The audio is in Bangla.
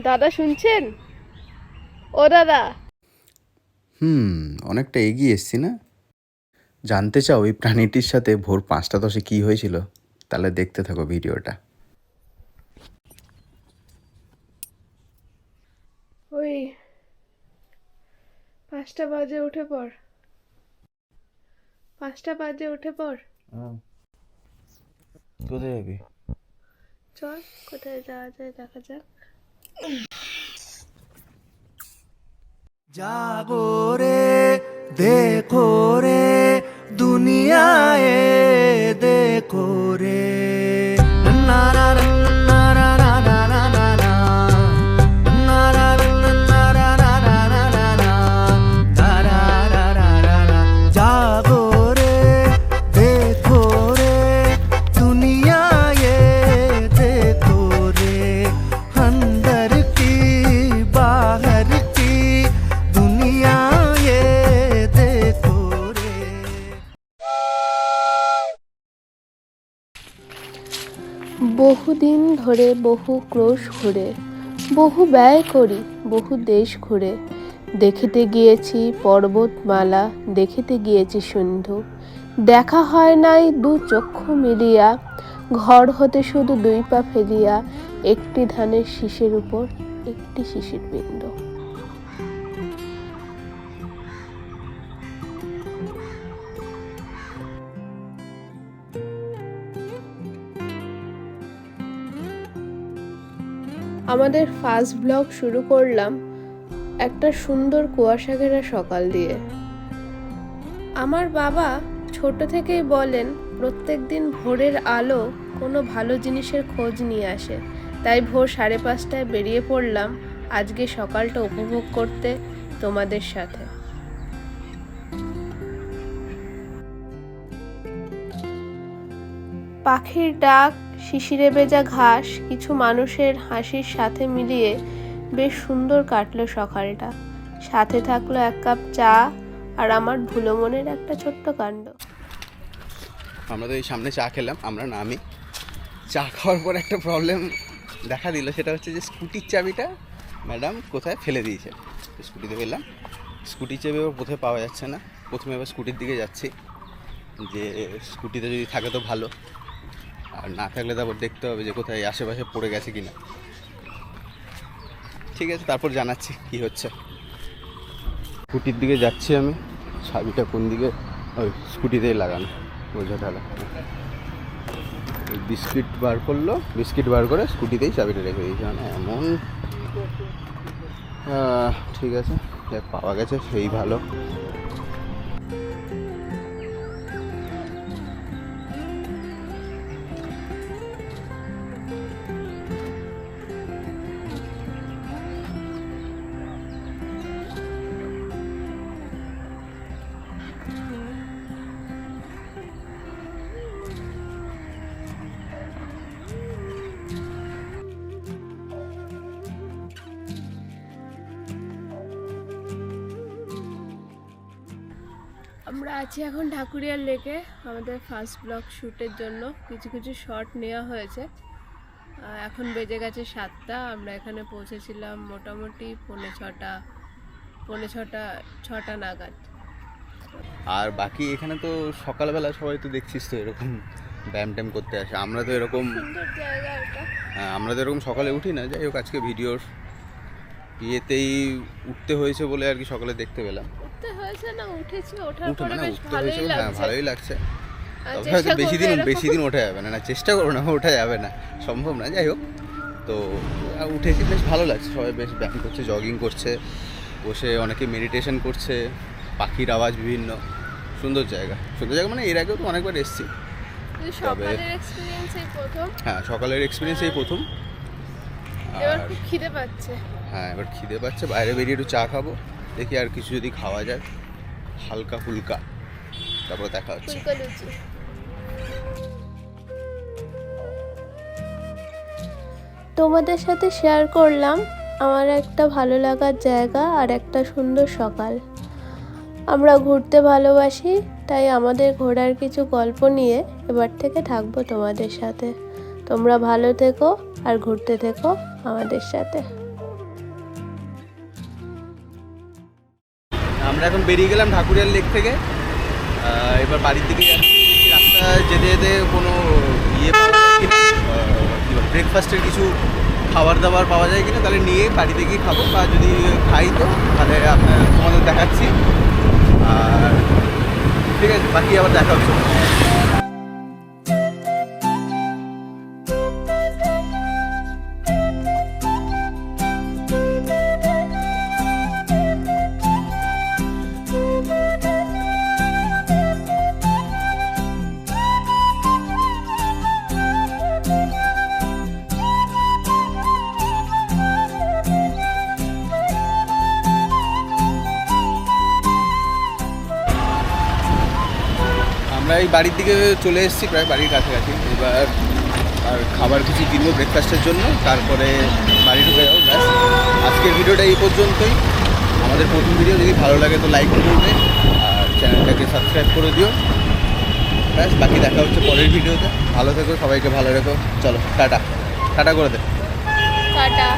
দাদা শুনছেন? ও দাদা, অনেকটা এগিয়ে এসছি না? জানতে চাও এই প্রাণীটির সাথে ভোর 5টা 10-এ কী হয়েছিল? তাহলে দেখতে থাকো ভিডিওটা। ওই 5টা বাজে উঠে পড়। 5টা বাজে উঠে পড়। কোথায় যাবি? চল, কোথায় যাওয়া যায় দেখা যাক। जागो रे देखो रे दुनियाए देखो रे ना ना ना ना ना ना ना ना ना ना ना ना ना ना ना ना ना ना जागो रे देखो रे दुनियाए देखो रे अंदर की बाहर की दुनिया ये देखो रे। বহুদিন ধরে বহু ক্রোশ ঘুরে, বহু ব্যয় করি বহু দেশ ঘুরে, দেখিতে গিয়েছি পর্বতমালা, দেখিতে গিয়েছি সিন্ধু, দেখা হয় নাই দু চক্ষু মিলিয়া, ঘর হতে শুধু 2 পা ফেলিয়া, একটি ধানের শীষের উপর একটি শিশির বিন্দু। আমাদের ফার্স্ট ব্লগ শুরু করলাম একটা সুন্দর কুয়াশা ঘেরা সকাল দিয়ে। আমার বাবা ছোট থেকেই বলেন প্রত্যেকদিন ভোরের আলো কোনো ভালো জিনিসের খোঁজ নিয়ে আসে, তাই ভোর 5:30টায় বেরিয়ে পড়লাম আজকে সকালটা উপভোগ করতে তোমাদের সাথে। পাখির ডাক, শিশিরে ভেজা ঘাস, কিছু মানুষের হাসির সাথে মিলিয়ে বেশ সুন্দর কাটলো সকালটা। সাথে থাকলো 1 কাপ চা আর আমার ভুলো মনের একটা ছোট্ট কাণ্ড। আমরা তো এই সামনে চা খেলাম, আমরা না আমি চা খাওয়ার পর একটা প্রবলেম দেখা দিল, সেটা হচ্ছে যে স্কুটির চাবিটা ম্যাডাম কোথায় ফেলে দিয়েছে। স্কুটিতে পেলাম, স্কুটির চাবি এবার কোথায় পাওয়া যাচ্ছে না। প্রথমে এবার স্কুটির দিকে যাচ্ছি, যে স্কুটিতে যদি থাকে তো ভালো, আর না থাকলে তারপর দেখতে হবে যে কোথায় আশেপাশে পড়ে গেছে কিনা। ঠিক আছে, তারপর জানাচ্ছি কি হচ্ছে। স্কুটির দিকে যাচ্ছি আমি, চাবিটা কোন দিকে? ওই স্কুটিতেই লাগানো, বোঝা ঢালা। বিস্কিট বার করলো, বিস্কিট বার করে স্কুটিতেই চাবিটা রেখে দিয়েছে, মানে এমন। ঠিক আছে, পাওয়া গেছে সেই ভালো। আমরা আছি এখন ঢাকুরিয়ার লেকে। আমাদের ফার্স্ট ব্লগ শ্যুটের জন্য কিছু কিছু শট নেওয়া হয়েছে। এখন বেজে গেছে 7টা। আমরা এখানে পৌঁছেছিলাম মোটামুটি 6:45 নাগাদ। আর বাকি এখানে তো সকালবেলা সবাই তো দেখছিস তো এরকম ব্যায়াম ট্যাম করতে আসে। আমরা তো এরকম সুন্দর জায়গা এটা। আমরা তো এরকম সকালে উঠি না। যাই হোক, আজকে ভিডিওর ইয়েতেই উঠতে হয়েছে বলে আর কি সকালে দেখতে পেলাম। উঠতে হয়েছে না, উঠেছি। ওঠার উঠে পরে মানে বেশ উঠতে ভালোই হয়েছে, হ্যাঁ লাগছে। ভালোই লাগছে। তবে চেষ্টা হয়তো করবো বেশি দিন ওঠা যাবে না, চেষ্টা করো না, ওঠা যাবে না, সম্ভব না। যাই হোক, তো উঠেছি, বেশ ভালো লাগছে। সবাই বেশ ব্যায়াম করছে, জগিং করছে, বসে অনেকে মেডিটেশন করছে, পাখির আওয়াজ বিভিন্ন। সুন্দর জায়গা, সুন্দর জায়গা। মানে এর আগেও তো অনেকবার এসেছি। সকালের এক্সপেরিয়েন্স এই প্রথম। হ্যাঁ, সকালের এক্সপিরিয়েন্স এই প্রথম। এবার আর খুব খিদে পাচ্ছে। হ্যাঁ, এবার খিদে পাচ্ছে, বাইরে বেরিয়ে একটু চা খাবো, দেখি আর কিছু যদি খাওয়া যায় হালকা ফুলকা, তারপর দেখা হচ্ছে। ফুলকো লুচি। তোমাদের সাথে শেয়ার করলাম আমার একটা ভালো লাগার জায়গা আর একটা সুন্দর সকাল। আমরা ঘুরতে ভালোবাসি, তাই আমাদের ঘোরার কিছু গল্প নিয়ে এবার থেকে থাকবো তোমাদের সাথে। তোমরা ভালো থেকো আর ঘুরতে থেকো আমাদের সাথে। আমরা এখন বেরিয়ে গেলাম ঢাকুরিয়ার লেক থেকে। এবার বাড়ির দিকে যাচ্ছি। রাস্তা যেতে যেতে কোনো ইয়ে পাওয়া যায় কিনা, কী বলে ব্রেকফাস্টের কিছু খাবার দাবার পাওয়া যায় কিনা, তাহলে নিয়ে বাড়িতে গিয়ে খাবো, বা যদি খাই তো তাহলে তোমাদের দেখাচ্ছি। আর ঠিক আছে, বাকি আবার দেখা হচ্ছে। আমরা এই বাড়ির দিকে চলে এসেছি, প্রায় বাড়ির কাছাকাছি। এবার আর খাবার কিছু কিনবো ব্রেকফাস্টের জন্য, তারপরে বাড়ি ঢুকে যাবো। ব্যাস, আজকের ভিডিওটা এই পর্যন্তই। আমাদের প্রথম ভিডিও যদি ভালো লাগে তো লাইক করবে, আর চ্যানেলটাকে সাবস্ক্রাইব করে দিও। ব্যাস, বাকি দেখা হচ্ছে পরের ভিডিওতে। ভালো থেকো, সবাইকে ভালো রেখো। চলো টাটা, টাটা করে দে। টাটা।